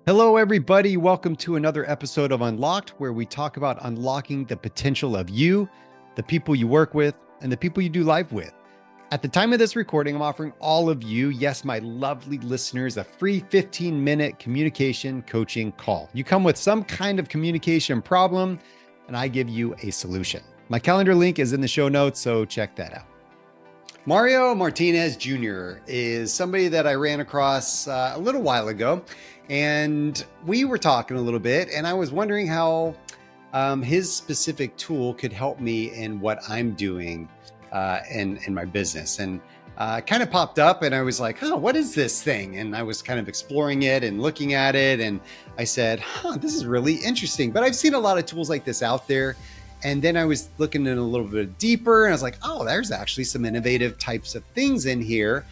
Hello, everybody. Welcome to another episode of Unlocked, where we talk about unlocking the potential of you, the people you work with, and the people you do life with. At the time of this recording, I'm offering all of you, yes, my lovely listeners, a free 15-minute communication coaching call. You come with some kind of communication problem, and I give you a solution. My calendar link is in the show notes, so check that out. Mario Martinez Jr. is somebody that I ran across a little while ago, and we were talking a little bit, and I was wondering how his specific tool could help me in what I'm doing in my business. And kind of popped up, and I was like, what is this thing? And I was kind of exploring it and looking at it, and I said, this is really interesting. But I've seen a lot of tools like this out there. And then I was looking in a little bit deeper, and I was like, there's actually some innovative types of things in here.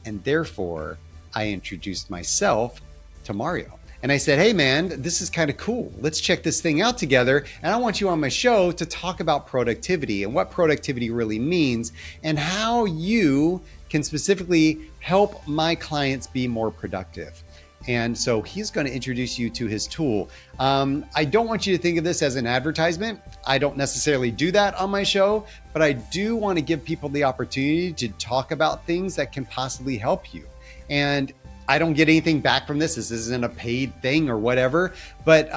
And therefore, I introduced myself to Mario. And I said, hey, man, this is kind of cool. Let's check this thing out together. And I want you on my show to talk about productivity and what productivity really means and how you can specifically help my clients be more productive. And so he's going to introduce you to his tool. I don't want you to think of this as an advertisement. I don't necessarily do that on my show, but I do want to give people the opportunity to talk about things that can possibly help you. And I don't get anything back from this. This isn't a paid thing or whatever, but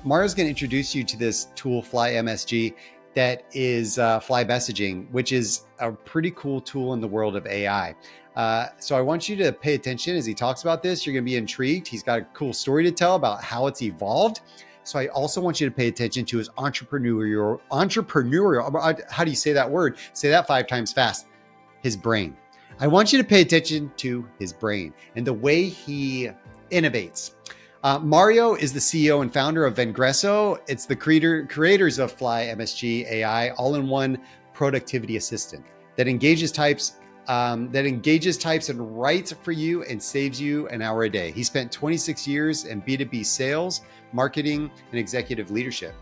Mario's going to introduce you to this tool, Fly MSG, that is Fly Messaging, which is a pretty cool tool in the world of AI. So I want you to pay attention as he talks about this. You're going to be intrigued. He's got a cool story to tell about how it's evolved. So I also want you to pay attention to his entrepreneurial, how do you say that word? Say that 5 times fast. His brain. I want you to pay attention to his brain and the way he innovates. Mario is the CEO and founder of Vengreso. It's the creators of Fly MSG AI, all-in-one productivity assistant that engages types and writes for you and saves you an hour a day. He spent 26 years in B2B sales, marketing, and executive leadership.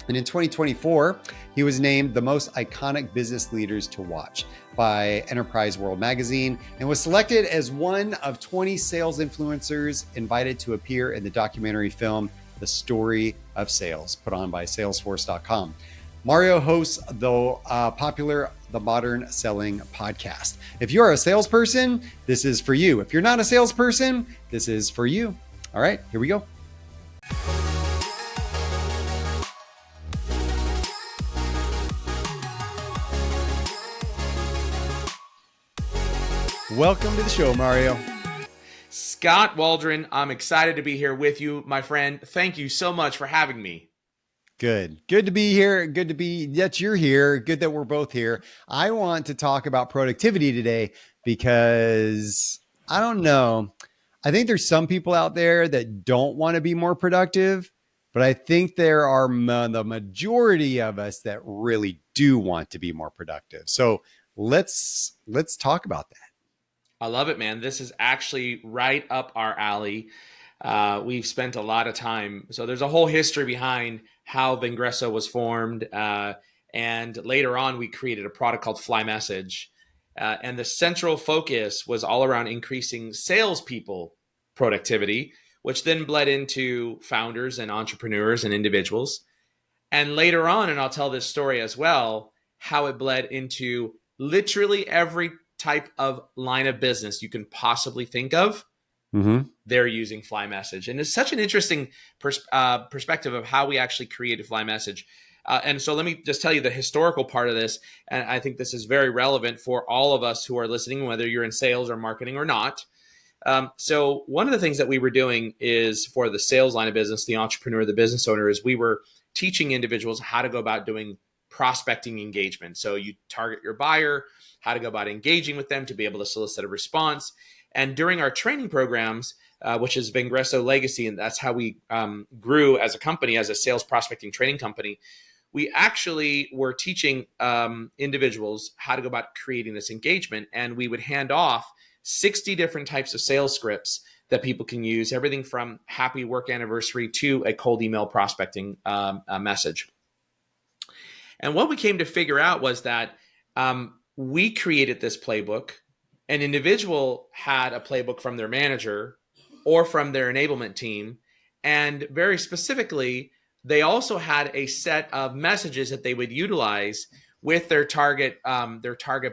And in 2024, he was named the most iconic business leaders to watch by Enterprise World Magazine and was selected as one of 20 sales influencers invited to appear in the documentary film, The Story of Sales, put on by Salesforce.com. Mario hosts the popular The Modern Selling podcast. If you're a salesperson, this is for you. If you're not a salesperson, this is for you. All right, here we go. Welcome to the show, Mario. Skot, Waldron, I'm excited to be here with you, my friend. Thank you so much for having me. Good to be here. Good to be that you're here. Good that we're both here. I want to talk about productivity today because I don't know. I think there's some people out there that don't want to be more productive, but I think there are the majority of us that really do want to be more productive. So let's talk about that. I love it, man. This is actually right up our alley. We've spent a lot of time. So there's a whole history behind how Vengreso was formed. And later on, we created a product called Fly Message. And the central focus was all around increasing salespeople productivity, which then bled into founders and entrepreneurs and individuals. And later on, and I'll tell this story as well, how it bled into literally every type of line of business you can possibly think of. Mm-hmm. They're using Fly Message. And it's such an interesting perspective of how we actually created Fly Message. And so let me just tell you the historical part of this. And I think this is very relevant for all of us who are listening, whether you're in sales or marketing or not. So one of the things that we were doing is for the sales line of business, the entrepreneur, the business owner, is we were teaching individuals how to go about doing prospecting engagement. So you target your buyer, how to go about engaging with them to be able to solicit a response. And during our training programs, which is Vengreso Legacy, and that's how we grew as a company, as a sales prospecting training company, we actually were teaching individuals how to go about creating this engagement. And we would hand off 60 different types of sales scripts that people can use, everything from happy work anniversary to a cold email prospecting message. And what we came to figure out was that we created this playbook. An individual had a playbook from their manager or from their enablement team, And very specifically, they also had a set of messages that they would utilize with their target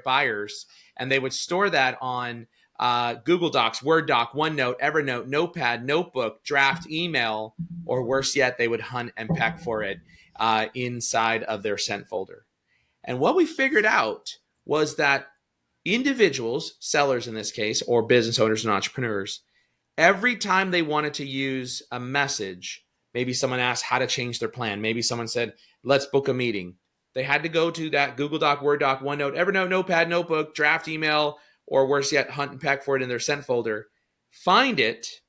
buyers, and they would store that on Google Docs, Word Doc, OneNote, Evernote, Notepad, Notebook, draft email, or worse yet, they would hunt and peck for it inside of their sent folder. And what we figured out was that individuals, sellers in this case, or business owners and entrepreneurs, every time they wanted to use a message, maybe someone asked how to change their plan, maybe someone said, let's book a meeting, they had to go to that Google Doc, Word Doc, OneNote, Evernote, Notepad, Notebook, draft email, or worse yet, hunt and peck for it in their sent folder, find it,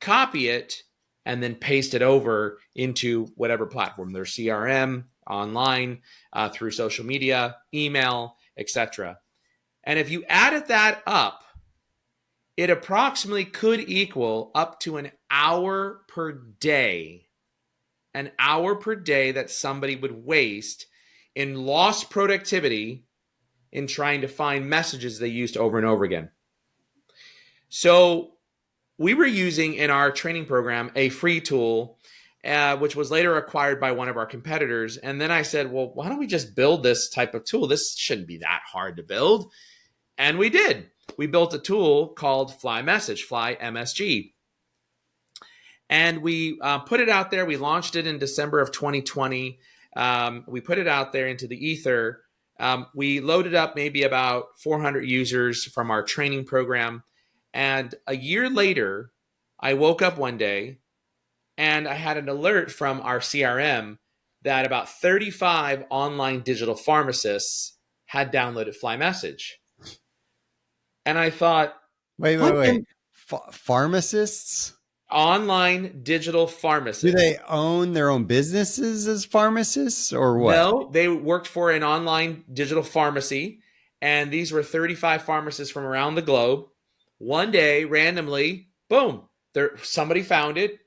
copy it, and then paste it over into whatever platform, their CRM, online, through social media, email, etc. And if you added that up, it approximately could equal up to an hour per day that somebody would waste in lost productivity in trying to find messages they used over and over again. So we were using in our training program a free tool, which was later acquired by one of our competitors. And then I said, well, why don't we just build this type of tool? This shouldn't be that hard to build. And we did. We built a tool called Fly Message, Fly MSG. And we put it out there. We launched it in December of 2020. We put it out there into the ether. We loaded up maybe about 400 users from our training program. And a year later, I woke up one day and I had an alert from our CRM that about 35 online digital pharmacists had downloaded Fly Message. And I thought, wait. Pharmacists? Online digital pharmacists. Do they own their own businesses as pharmacists or what? No, they worked for an online digital pharmacy. And these were 35 pharmacists from around the globe. One day, randomly, boom, somebody found it.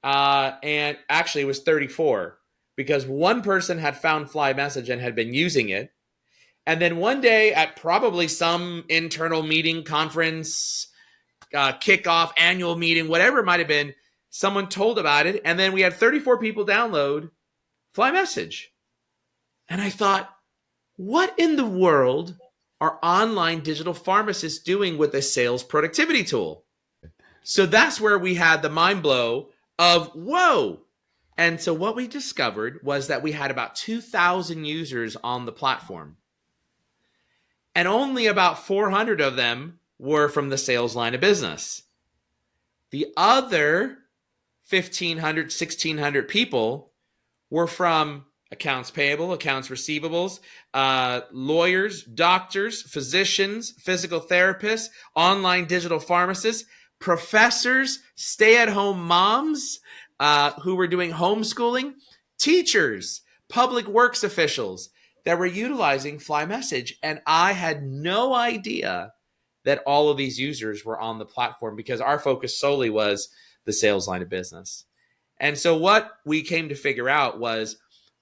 And actually, it was 34 because one person had found Fly Message and had been using it. And then one day at probably some internal meeting, conference, kickoff, annual meeting, whatever it might have been, someone told about it. And then we had 34 people download Fly Message. And I thought, what in the world are online digital pharmacists doing with a sales productivity tool? So that's where we had the mind blow of, whoa. And so what we discovered was that we had about 2,000 users on the platform. And only about 400 of them were from the sales line of business. The other 1,500, 1,600 people were from accounts payable, accounts receivables, lawyers, doctors, physicians, physical therapists, online digital pharmacists, professors, stay-at-home moms who were doing homeschooling, teachers, public works officials that were utilizing Fly Message. And I had no idea that all of these users were on the platform because our focus solely was the sales line of business. And so what we came to figure out was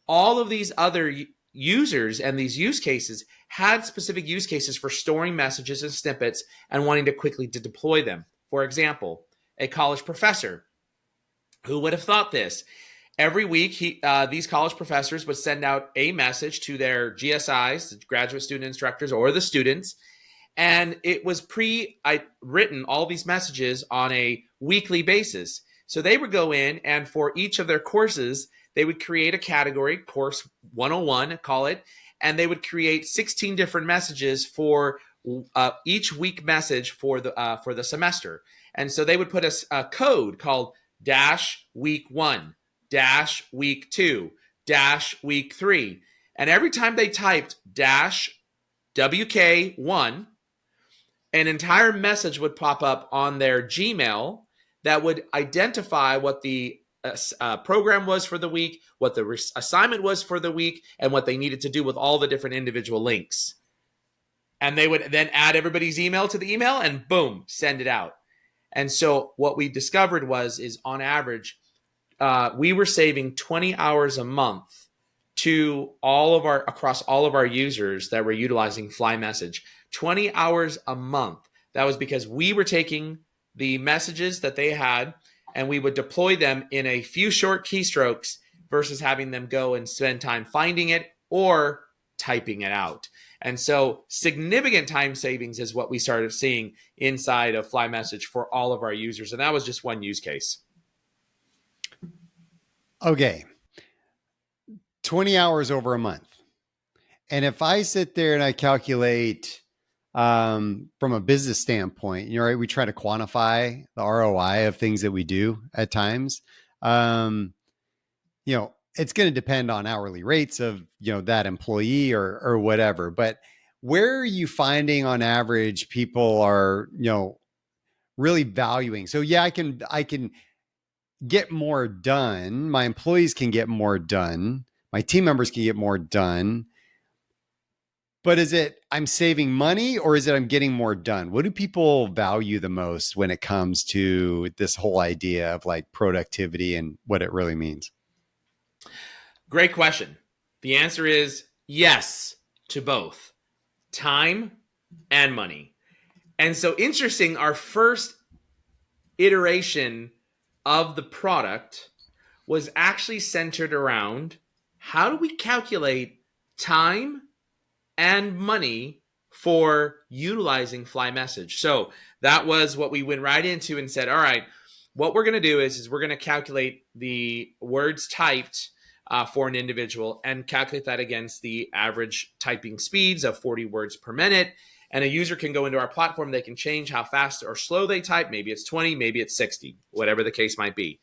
all of these other users and these use cases had specific use cases for storing messages and snippets and wanting to quickly deploy them. For example, a college professor. Who would have thought this? Every week, these college professors would send out a message to their GSIs, the graduate student instructors, or the students. And it was written, all these messages on a weekly basis. So they would go in and for each of their courses, they would create a category, course 101, call it, and they would create 16 different messages for each week message for the semester. And so they would put a code called -week 1, -week 2, -week 3. And every time they typed -WK1, an entire message would pop up on their Gmail that would identify what the program was for the week, what the assignment was for the week, and what they needed to do with all the different individual links. And they would then add everybody's email to the email and boom, send it out. And so what we discovered is on average, we were saving 20 hours a month to across all of our users that were utilizing Fly Message. 20 hours a month. That was because we were taking the messages that they had and we would deploy them in a few short keystrokes versus having them go and spend time finding it or typing it out. And so significant time savings is what we started seeing inside of FlyMessage for all of our users. And that was just one use case. Okay. 20 hours over a month. And if I sit there and I calculate from a business standpoint, right, we try to quantify the ROI of things that we do at times. It's going to depend on hourly rates of, that employee or whatever. But where are you finding on average people are, really valuing? So yeah, I can get more done. My employees can get more done. My team members can get more done. But is it I'm saving money or is it I'm getting more done? What do people value the most when it comes to this whole idea of like productivity and what it really means? Great question. The answer is yes to both time and money. And so interesting, our first iteration of the product was actually centered around how do we calculate time and money for utilizing FlyMessage. So that was what we went right into and said, all right, what we're going to do is we're going to calculate the words typed for an individual and calculate that against the average typing speeds of 40 words per minute. And a user can go into our platform. They can change how fast or slow they type. Maybe it's 20, maybe it's 60, whatever the case might be.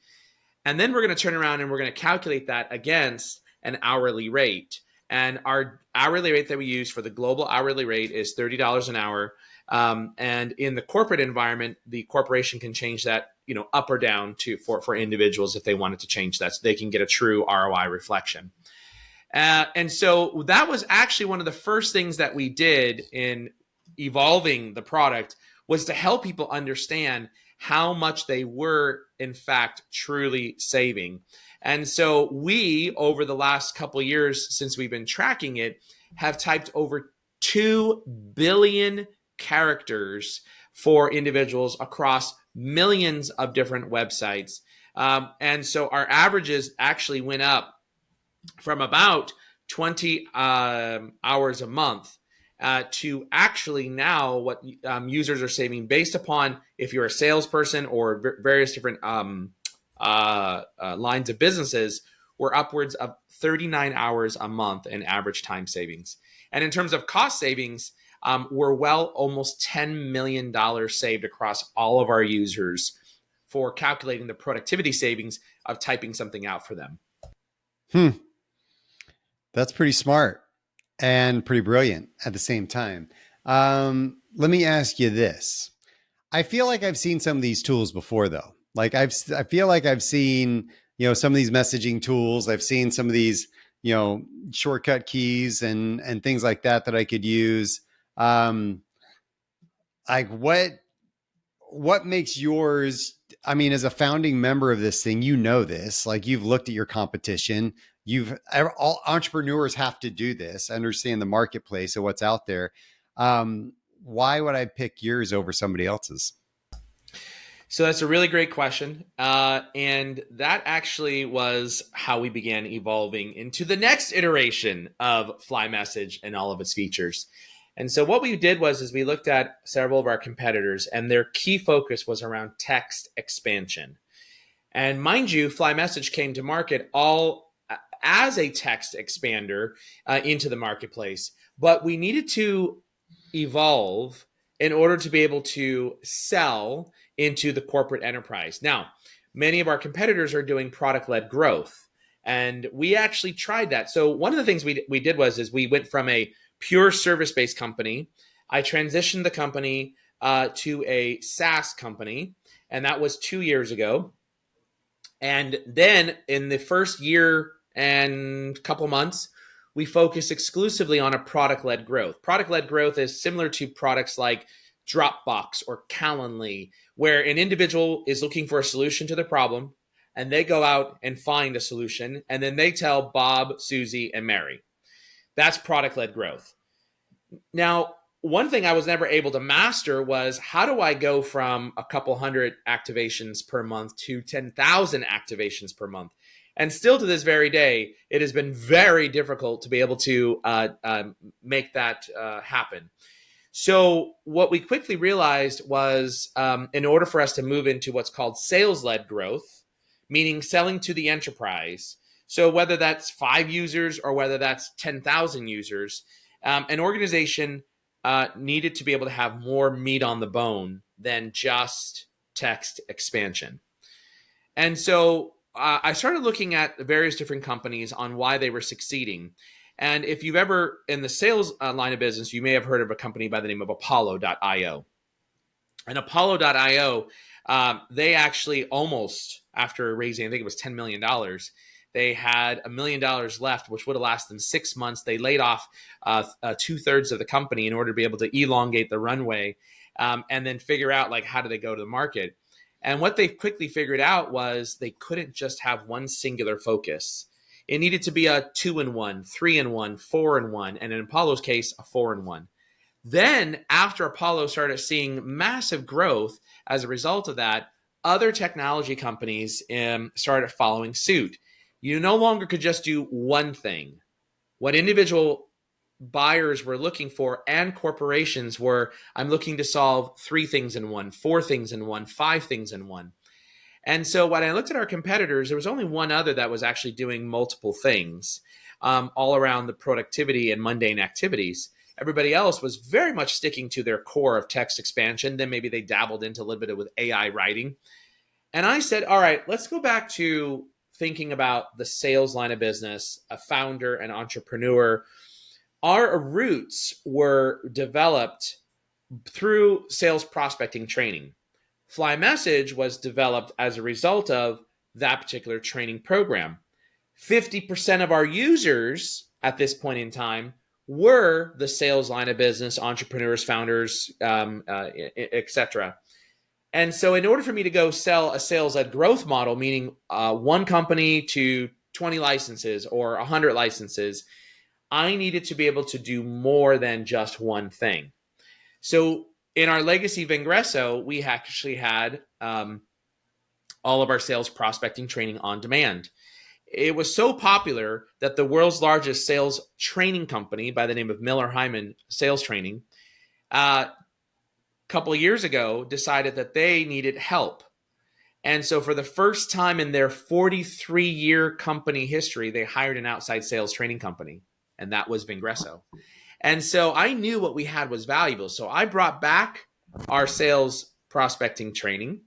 And then we're going to turn around and we're going to calculate that against an hourly rate. And our hourly rate that we use for the global hourly rate is $30 an hour. And in the corporate environment, the corporation can change that, up or down for individuals if they wanted to change that, so they can get a true ROI reflection. And so that was actually one of the first things that we did in evolving the product, was to help people understand how much they were, in fact, truly saving. And so we, over the last couple of years since we've been tracking it, have typed over 2 billion characters for individuals across millions of different websites. And so our averages actually went up from about 20 hours a month to actually now what users are saving based upon if you're a salesperson or various different lines of businesses, we're upwards of 39 hours a month in average time savings. And in terms of cost savings, we're almost $10 million saved across all of our users for calculating the productivity savings of typing something out for them. That's pretty smart and pretty brilliant at the same time. Let me ask you this. I feel like I've seen some of these tools before, though. Like I feel like I've seen, some of these messaging tools. I've seen some of these, shortcut keys and things like that I could use. Like what makes yours? I mean, as a founding member of this thing, this, like you've looked at your competition. All entrepreneurs have to do this, understand the marketplace of what's out there. Why would I pick yours over somebody else's? So that's a really great question. And that actually was how we began evolving into the next iteration of FlyMessage and all of its features. And so what we did was we looked at several of our competitors, and their key focus was around text expansion. And mind you, FlyMessage came to market all as a text expander into the marketplace. But we needed to evolve in order to be able to sell into the corporate enterprise. Now, many of our competitors are doing product-led growth, and we actually tried that. So one of the things we did was we went from a pure service-based company. I transitioned the company to a SaaS company, and that was 2 years ago. And then in the first year and couple months, we focus exclusively on a product-led growth. Product-led growth is similar to products like Dropbox or Calendly, where an individual is looking for a solution to the problem, and they go out and find a solution, and then they tell Bob, Susie, and Mary. That's product-led growth. Now, one thing I was never able to master was, how do I go from a couple hundred activations per month to 10,000 activations per month? And still to this very day, it has been very difficult to be able to make that happen. So what we quickly realized was, in order for us to move into what's called sales-led growth, meaning selling to the enterprise, so whether that's 5 users or whether that's 10,000 users, an organization needed to be able to have more meat on the bone than just text expansion. And so I started looking at various different companies on why they were succeeding. And if you've ever, in the sales line of business, you may have heard of a company by the name of Apollo.io. And Apollo.io, they actually almost, after raising, I think it was $10 million, they had $1 million left, which would have lasted them 6 months. They laid off 2/3 of the company in order to be able to elongate the runway, and then figure out, like, how do they go to the market. And what they quickly figured out was they couldn't just have one singular focus. It needed to be a 2-in-1, 3-in-1, 4-in-1, and in Apollo's case, a 4-in-1. Then, after Apollo started seeing massive growth as a result of that, other technology companies started following suit. You no longer could just do one thing. What individual buyers were looking for, and corporations were, I'm looking to solve 3 things in one, 4 things in one, 5 things in one. And so when I looked at our competitors, there was only one other that was actually doing multiple things, all around the productivity and mundane activities. Everybody else was very much sticking to their core of text expansion. Then maybe they dabbled into a little bit with AI writing. And I said, all right, let's go back to thinking about the sales line of business, a founder, an entrepreneur. Our roots were developed through sales prospecting training. Fly Message was developed as a result of that particular training program. 50% of our users at this point in time were the sales line of business, entrepreneurs, founders, etc. And so in order for me to go sell a sales-led growth model, meaning one company to 20 licenses or 100 licenses, I needed to be able to do more than just one thing. So in our legacy Vengreso, we actually had all of our sales prospecting training on demand. It was so popular that the world's largest sales training company by the name of Miller Heiman Sales Training, a couple of years ago, decided that they needed help. And so for the first time in their 43-year company history, they hired an outside sales training company, and that was Vengreso. And so I knew what we had was valuable. So I brought back our sales prospecting training,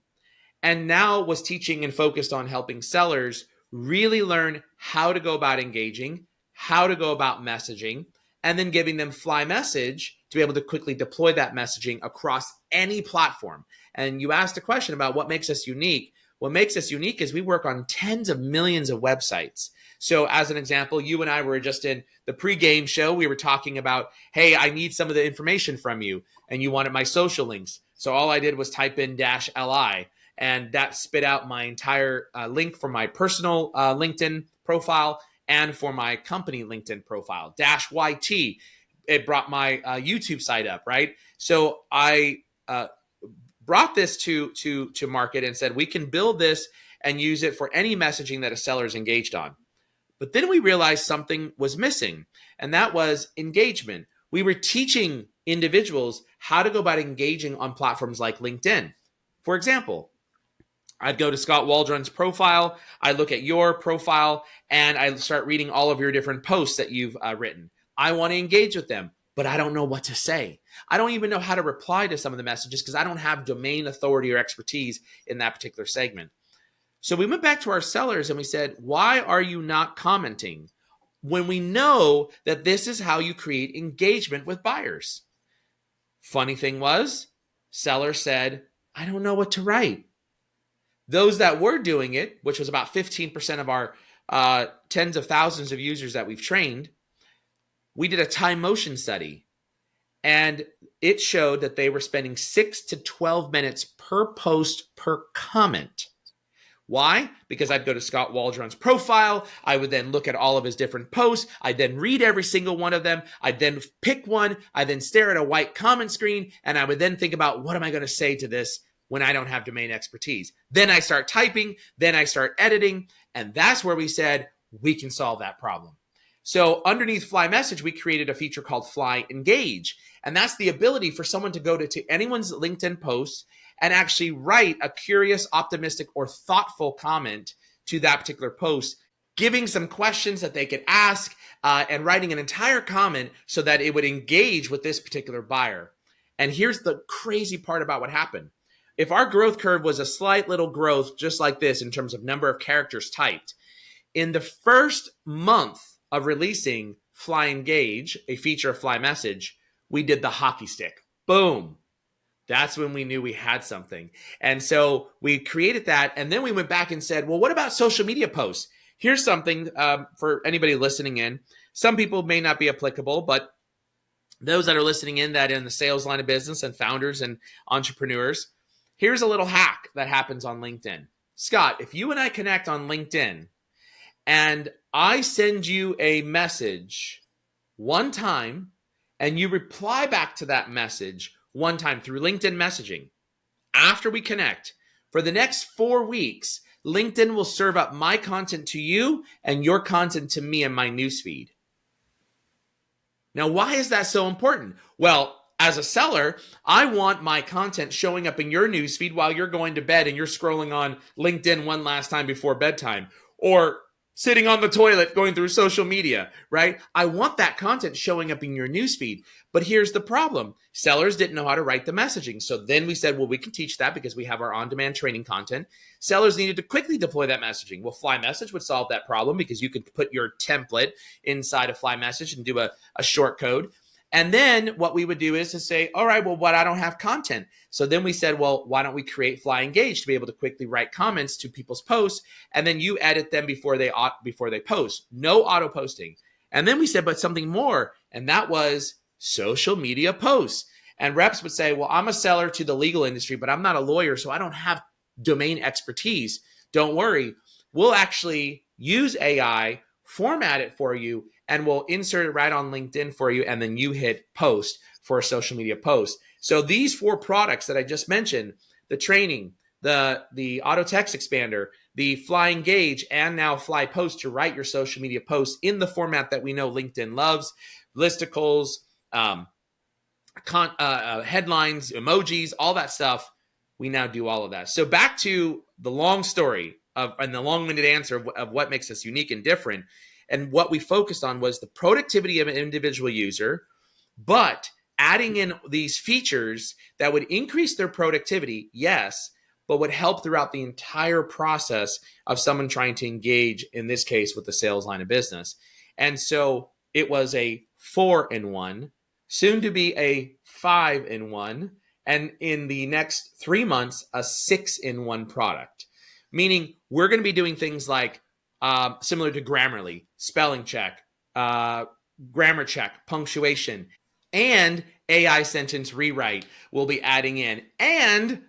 and now was teaching and focused on helping sellers really learn how to go about engaging, how to go about messaging, and then giving them Fly Message to be able to quickly deploy that messaging across any platform. And you asked a question about what makes us unique. What makes us unique is we work on tens of millions of websites. So as an example, you and I were just in the pregame show. We were talking about, hey, I need some of the information from you, and you wanted my social links. So all I did was type in -li, and that spit out my entire link for my personal LinkedIn profile and for my company LinkedIn profile. -YT, it brought my YouTube site up, right? So I brought this to market and said, we can build this and use it for any messaging that a seller is engaged on. But then we realized something was missing, and that was engagement. We were teaching individuals how to go about engaging on platforms like LinkedIn. For example, I'd go to Scott Waldron's profile, I look at your profile, and I start reading all of your different posts that you've written. I want to engage with them, but I don't know what to say. I don't even know how to reply to some of the messages because I don't have domain authority or expertise in that particular segment. So we went back to our sellers and we said, why are you not commenting when we know that this is how you create engagement with buyers? Funny thing was, sellers said, I don't know what to write. Those that were doing it, which was about 15% of our tens of thousands of users that we've trained, we did a time motion study, and it showed that they were spending 6 to 12 minutes per post per comment. Why? Because I'd go to Skot Waldron's profile. I would then look at all of his different posts. I'd then read every single one of them. I'd then pick one. I'd then stare at a white comment screen. And I would then think about, what am I going to say to this when I don't have domain expertise? Then I start typing. Then I start editing. And that's where we said, we can solve that problem. So underneath Fly Message, we created a feature called Fly Engage. And that's the ability for someone to go to anyone's LinkedIn posts and actually write a curious, optimistic, or thoughtful comment to that particular post, giving some questions that they could ask and writing an entire comment so that it would engage with this particular buyer. And here's the crazy part about what happened. If our growth curve was a slight little growth, just like this in terms of number of characters typed, in the first month of releasing Fly Engage, a feature of Fly Message, we did the hockey stick. Boom. That's when we knew we had something. And so we created that. And then we went back and said, well, what about social media posts? Here's something for anybody listening in. Some people may not be applicable, but those that are listening in that in the sales line of business and founders and entrepreneurs, here's a little hack that happens on LinkedIn. Skot, if you and I connect on LinkedIn and I send you a message one time and you reply back to that message one time through LinkedIn messaging, after we connect, for the next 4 weeks, LinkedIn will serve up my content to you and your content to me in my newsfeed. Now, why is that so important? Well, as a seller, I want my content showing up in your newsfeed while you're going to bed and you're scrolling on LinkedIn one last time before bedtime, or sitting on the toilet going through social media, right? I want that content showing up in your newsfeed. But here's the problem. Sellers didn't know how to write the messaging. So then we said, well, we can teach that because we have our on-demand training content. Sellers needed to quickly deploy that messaging. Well, Fly Message would solve that problem because you could put your template inside of Fly Message and do a short code. And then what we would do is to say, all right, well, I don't have content. So then we said, well, why don't we create Fly Engage to be able to quickly write comments to people's posts, and then you edit them before they post. No auto posting. And then we said, but something more, and that was social media posts. And reps would say, well, I'm a seller to the legal industry, but I'm not a lawyer, so I don't have domain expertise. Don't worry. We'll actually use AI, format it for you, and we'll insert it right on LinkedIn for you, and then you hit post for a social media post. So these 4 products that I just mentioned, the training, the auto text expander, the Fly Engage, and now Fly Post to write your social media posts in the format that we know LinkedIn loves, listicles, headlines, emojis, all that stuff. We now do all of that. So back to the long story and the long-winded answer of what makes us unique and different. And what we focused on was the productivity of an individual user, but adding in these features that would increase their productivity, yes, but would help throughout the entire process of someone trying to engage, in this case, with the sales line of business. And so it was a 4-in-1, soon to be a 5-in-1, and in the next 3 months, a 6-in-1 product. Meaning we're going to be doing things like similar to Grammarly, spelling check, grammar check, punctuation, and AI sentence rewrite we'll be adding in, and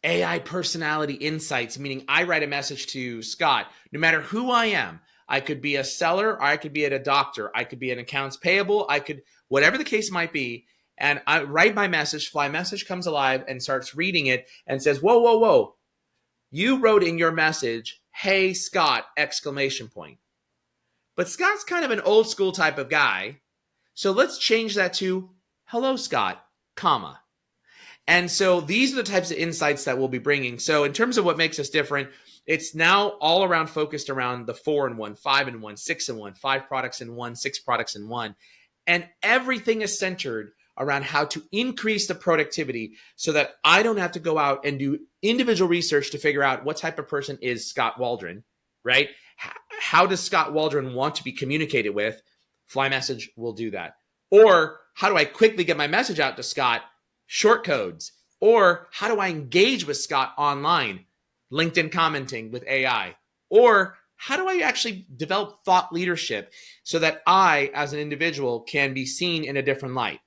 AI personality insights, meaning I write a message to Skot, no matter who I am. I could be a seller, or I could be a doctor, I could be an accounts payable, I could, whatever the case might be, and I write my message, Fly Message comes alive and starts reading it and says, whoa, whoa, whoa. You wrote in your message, hey, Skot, exclamation point. But Scott's kind of an old school type of guy. So let's change that to, hello, Skot, comma. And so these are the types of insights that we'll be bringing. So in terms of what makes us different, it's now all around focused around the 4-in-1, 5-in-1, 6-in-1, 5 products in 1, 6 products in 1. And everything is centered around how to increase the productivity so that I don't have to go out and do individual research to figure out what type of person is Skot Waldron, right? How does Skot Waldron want to be communicated with? Fly Message will do that. Or how do I quickly get my message out to Skot? Short codes. Or how do I engage with Skot online? LinkedIn commenting with AI. Or how do I actually develop thought leadership so that I, as an individual, can be seen in a different light?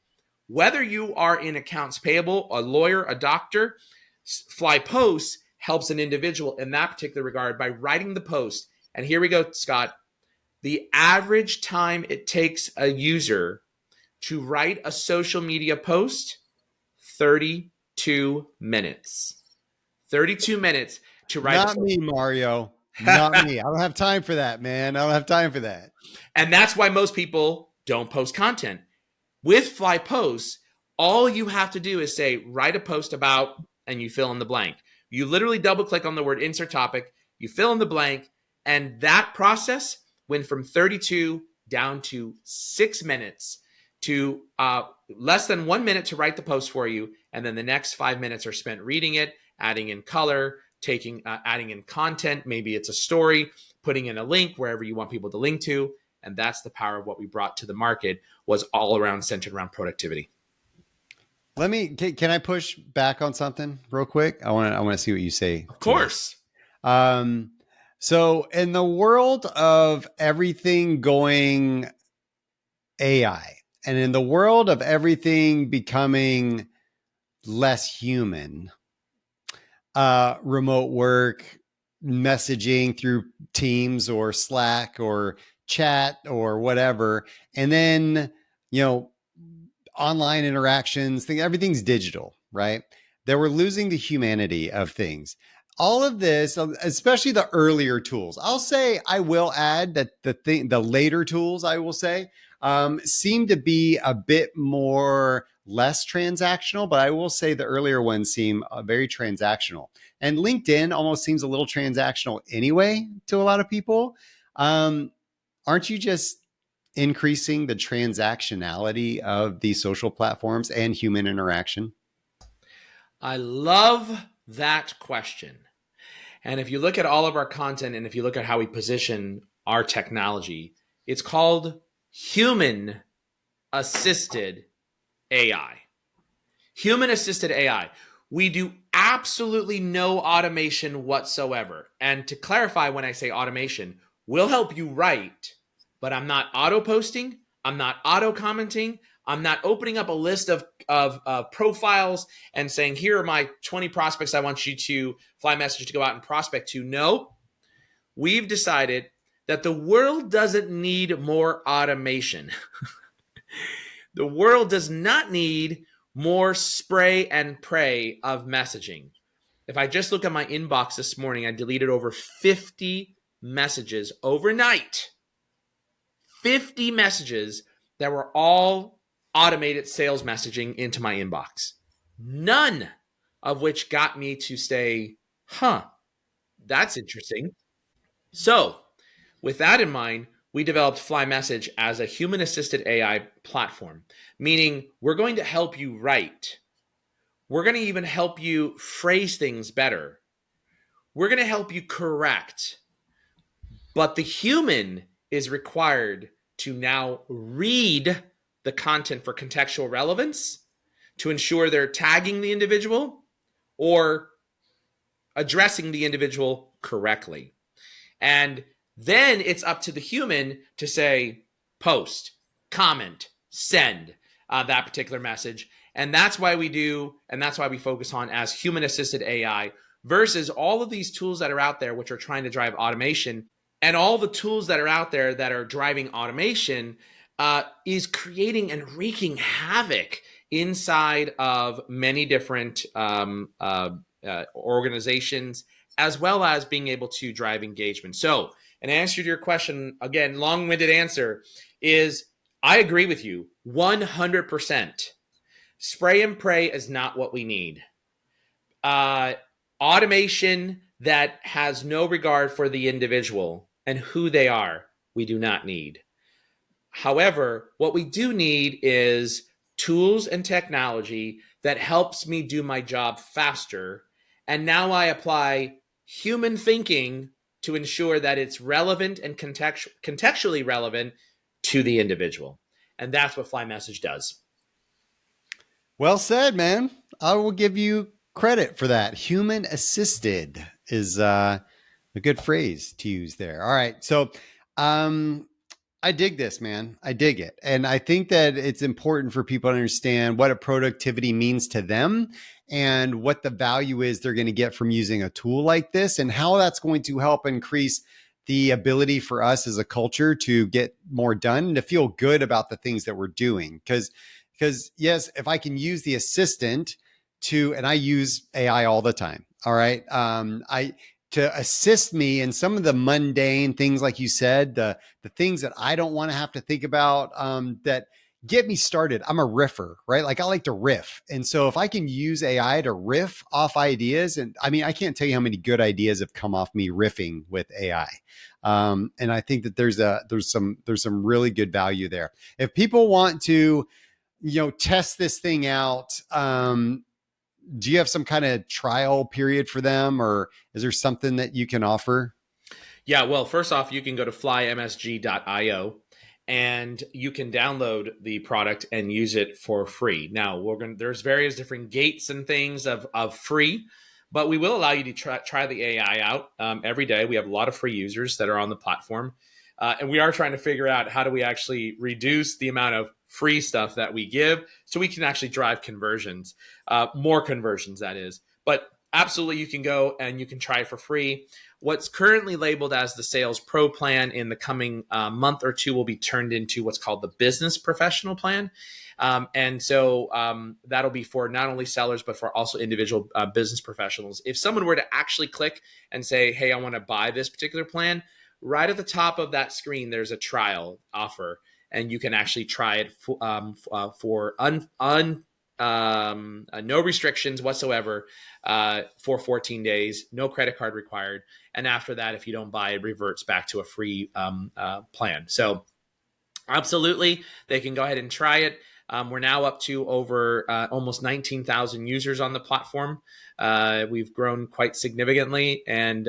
Whether you are in accounts payable, a lawyer, a doctor, Fly Posts helps an individual in that particular regard by writing the post. And here we go, Scott. The average time it takes a user to write a social media post, 32 minutes. 32 minutes to write Not me, Mario. Not me. I don't have time for that, man. I don't have time for that. And that's why most people don't post content. With Fly Posts, all you have to do is say, write a post about, and you fill in the blank. You literally double click on the word insert topic, you fill in the blank, and that process went from 32 down to 6 minutes to less than 1 minute to write the post for you. And then the next 5 minutes are spent reading it, adding in color, adding in content. Maybe it's a story, putting in a link wherever you want people to link to. And that's the power of what we brought to the market, was all around centered around productivity. Can I push back on something real quick? I want to see what you say. Of course. So in the world of everything going AI, and in the world of everything becoming less human, remote work, messaging through Teams or Slack or chat or whatever, and then, online interactions, everything's digital, right? That we're losing the humanity of things. All of this, especially the earlier tools, I will add that the later tools, I will say, seem to be a bit more less transactional, but I will say the earlier ones seem very transactional. And LinkedIn almost seems a little transactional anyway to a lot of people. Aren't you just increasing the transactionality of these social platforms and human interaction? I love that question. And if you look at all of our content, and if you look at how we position our technology, it's called human assisted AI. Human assisted AI. We do absolutely no automation whatsoever. And to clarify, when I say automation, we'll help you write, but I'm not auto posting. I'm not auto commenting. I'm not opening up a list of profiles and saying, here are my 20 prospects I want you to fly message to go out and prospect to. No, we've decided that the world doesn't need more automation. The world does not need more spray and pray of messaging. If I just look at my inbox this morning, I deleted over 50 messages overnight. 50 messages that were all automated sales messaging into my inbox. None of which got me to say, that's interesting. So with that in mind, we developed Fly Message as a human-assisted AI platform, meaning we're going to help you write. We're going to even help you phrase things better. We're going to help you correct. But the human is required to now read the content for contextual relevance, to ensure they're tagging the individual or addressing the individual correctly. And then it's up to the human to say, post, comment, send that particular message. And that's why we do, and that's why we focus on as human-assisted AI versus all of these tools that are out there, which are trying to drive automation. And all the tools that are out there that are driving automation is creating and wreaking havoc inside of many different organizations, as well as being able to drive engagement. So, in answer to your question, again, long-winded answer is, I agree with you 100%. Spray and pray is not what we need. Automation that has no regard for the individual and who they are, we do not need. However, what we do need is tools and technology that helps me do my job faster. And now I apply human thinking to ensure that it's relevant and contextually relevant to the individual. And that's what Fly Message does. Well said, man. I will give you credit for that. Human assisted is a good phrase to use there. All right. So I dig this, man. I dig it. And I think that it's important for people to understand what a productivity means to them and what the value is they're going to get from using a tool like this, and how that's going to help increase the ability for us as a culture to get more done and to feel good about the things that we're doing. Because yes, if I can use the assistant and I use AI all the time. All right. To assist me in some of the mundane things, like you said, the things that I don't want to have to think about, that get me started. I'm a riffer, right? Like I like to riff. And so if I can use AI to riff off ideas, and I mean, I can't tell you how many good ideas have come off me riffing with AI. And I think that there's some really good value there. If people want to, test this thing out, do you have some kind of trial period for them, or is there something that you can offer? Yeah, well, first off, you can go to flymsg.io and you can download the product and use it for free. Now, there's various different gates and things of free, but we will allow you to try the AI out every day. We have a lot of free users that are on the platform. And we are trying to figure out how do we actually reduce the amount of free stuff that we give so we can actually drive conversions, more conversions, that is. But absolutely, you can go and you can try it for free. What's currently labeled as the Sales Pro plan in the coming month or two will be turned into what's called the Business Professional plan. And so that'll be for not only sellers, but for also individual business professionals. If someone were to actually click and say, hey, I want to buy this particular plan, right at the top of that screen, there's a trial offer, and you can actually try it for no restrictions whatsoever for 14 days, no credit card required. And after that, if you don't buy, it reverts back to a free plan. So absolutely, they can go ahead and try it. We're now up to over almost 19,000 users on the platform. We've grown quite significantly, and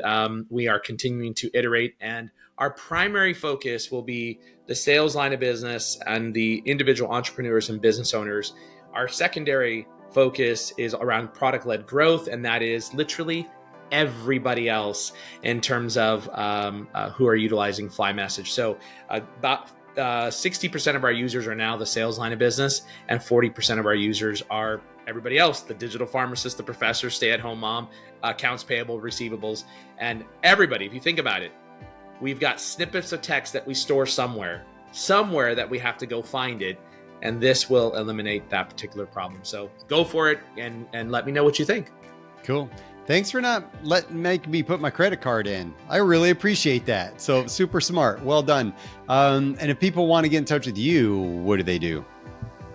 we are continuing to iterate. And our primary focus will be the sales line of business and the individual entrepreneurs and business owners. Our secondary focus is around product-led growth, and that is literally everybody else in terms of who are utilizing FlyMessage. So about 60% of our users are now the sales line of business, and 40% of our users are everybody else: the digital pharmacist, the professor, stay-at-home mom, accounts payable, receivables, and everybody. If you think about it, we've got snippets of text that we store somewhere that we have to go find it, and this will eliminate that particular problem. So go for it and let me know what you think. Cool. Thanks for not making me put my credit card in. I really appreciate that. So super smart. Well done. And if people want to get in touch with you, what do they do?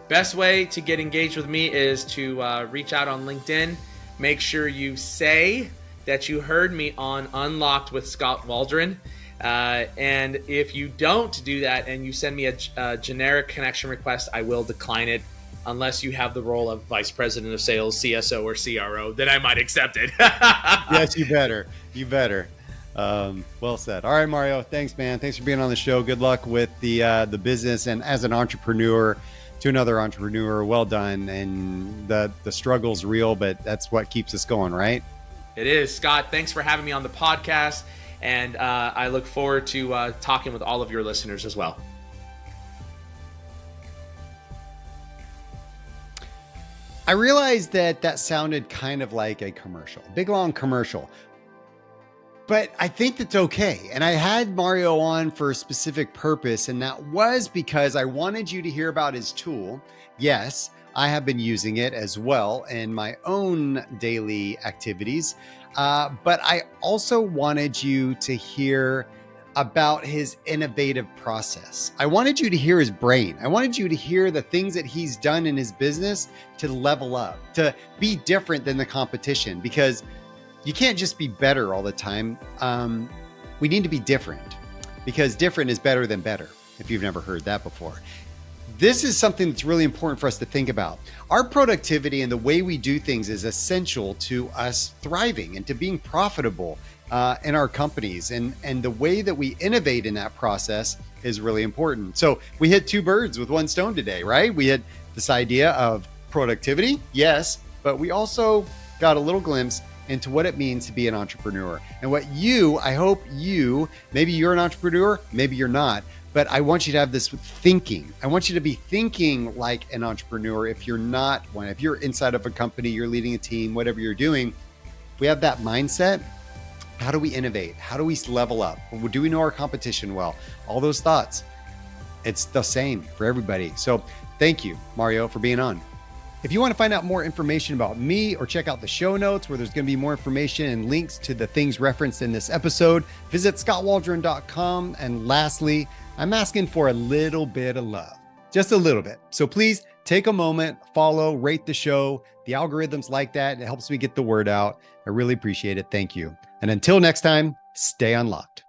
Best way to get engaged with me is to reach out on LinkedIn. Make sure you say that you heard me on Unlocked with Skot Waldron. And if you don't do that and you send me a generic connection request, I will decline it. Unless you have the role of vice president of sales, CSO, or CRO, then I might accept it. Yes, you better. You better. Well said. All right, Mario. Thanks, man. Thanks for being on the show. Good luck with the business, and as an entrepreneur to another entrepreneur. Well done. And the struggle's real, but that's what keeps us going, right? It is. Scott, thanks for having me on the podcast, and I look forward to talking with all of your listeners as well. I realized that sounded kind of like a commercial, big, long commercial, but I think that's okay. And I had Mario on for a specific purpose, and that was because I wanted you to hear about his tool. Yes, I have been using it as well in my own daily activities, but I also wanted you to hear about his innovative process. I wanted you to hear his brain. I wanted you to hear the things that he's done in his business to level up, to be different than the competition, because you can't just be better all the time. We need to be different, because different is better than better, if you've never heard that before. This is something that's really important for us to think about. Our productivity and the way we do things is essential to us thriving and to being profitable in our companies, and the way that we innovate in that process is really important. So we hit two birds with one stone today, right? We had this idea of productivity, yes, but we also got a little glimpse into what it means to be an entrepreneur, and what I hope maybe you're an entrepreneur, maybe you're not, But I want you to have this thinking. I want you to be thinking like an entrepreneur. If you're not one, if you're inside of a company, you're leading a team, whatever you're doing, we have that mindset. How do we innovate? How do we level up? Do we know our competition well? All those thoughts. It's the same for everybody. So thank you, Mario, for being on. If you want to find out more information about me or check out the show notes where there's going to be more information and links to the things referenced in this episode, visit skotwaldron.com. And lastly, I'm asking for a little bit of love, just a little bit. So please take a moment, follow, rate the show. The algorithms like that. It helps me get the word out. I really appreciate it. Thank you. And until next time, stay unlocked.